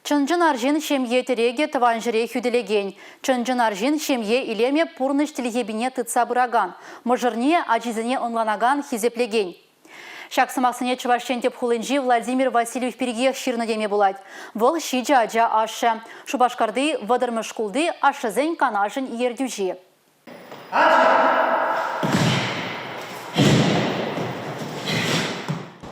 Чынжын аржин шемье тереге тыван жире хүделеген. Чынжын аржин шемье илеме пурныш тілгебіне тытса бұраган. Мұжырне ажизіне онланаган хизеплеген. Шақсымақсыне Чувашчен деп хулынжи Владимир Васильев переге ширны деме булать. Вол шиджа аджа ашы. Шубашкарды вадырмыш кулды ашызен канажын ердюжи.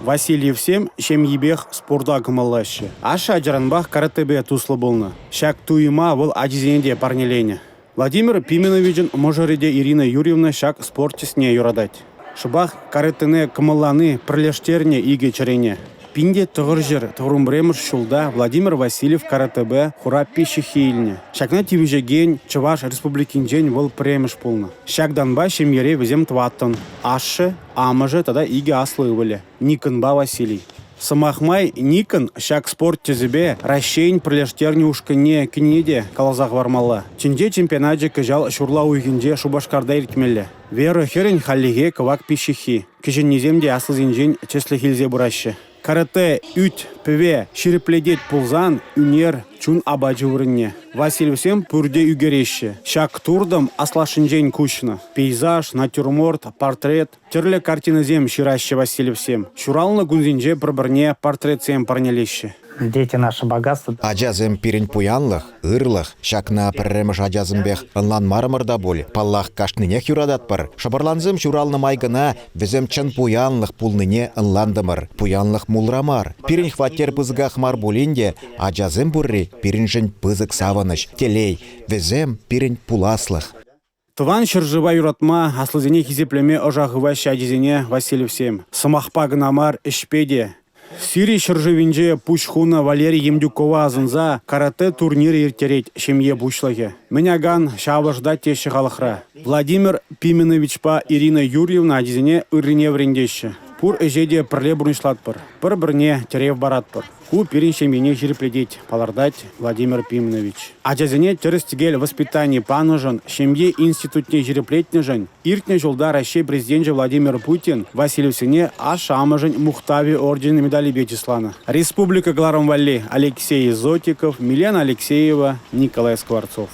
Васильев сем шемьебех спорда кымыллашы. Аша ажаранбах каратебе туслы болны. Шак туйма был ажизенде парнелене. Владимир Пименовичен можареде Ирина Юрьевна шак спортисне юрадать. Шубах каратыне кымылланы прилештерне иге черене. Пинде тұғыржыр тұғырымбремыш шулда Владимир Васильев каратебе хура пеші хейліне. Шакна тивижеген Чуваш республикинжен был премеш полны. Шакданба шемьере візем тваттын. Ашы, амыжы тада иге аслы выле. Никонба Василий. Самахмай Никон шак спорт тезебе расшейн прилештерне ушкыне кинеде калазақ вармала. Чинде чемпионаджы кыжал шурла уйгенде Шубашкарда иртмелі. Вера херен халлиге кывак пешихи. Кежен неземде аслы зенжен чеслі хилзе буращы. Карате, ют, пве, ширепледет пулзан, үнер, чун абаджы вырынне. Васильевсем пурде үгереші. Шак турдым аслашынжен кучны. Пейзаж, натюрморт, портрет. Терлі картина зем ширащы Васильевсем. Шуралны гунзинже пробырне портретсем парнелеші. Дети наше богатство. Ажазым пирень пуянлых, ырлых, шакна пірремыш ажазымбех ынлан мармырда боль, паллах кашнынех юрадат пар. Шабарланзым шуралны майгына, візім чын пуянлых пулныне ынландымыр, пуянлых мулрамар. Пирень хваттер пызгах мар болинде, ажазым бурри пиренжен пызык саваныш, телей, візім пирень пуласлых. Тыван шыржыва юратма аслызене хизеплеме ожағыва шадизене Васильевсем. Самахпа гынамар ішпеде. Сири шыржывинже пучхуна Валерий Емдюкова азынза карате турнир ертерет шемье бушлаге. Меняган шабажда теші халықра. Владимир Пименовичпа Ирина Юрьевна адизене ырыне врендеші. Пур эжеде пірле бұрыншлатпыр. Бір-бірне терев баратпыр. Ку пирин шемьене жирепледеть палардать Владимир Пименович. Ажазене терестигель воспитание панужен, шемье институтне жиреплетнежен, иртне жолда Россия президент Владимир Путин Васильевсене ашамыжен Мухтави орден медали Бетислана. Республика Гларамвалли Алексей Зотиков, Милена Алексеева, Николай Скворцов.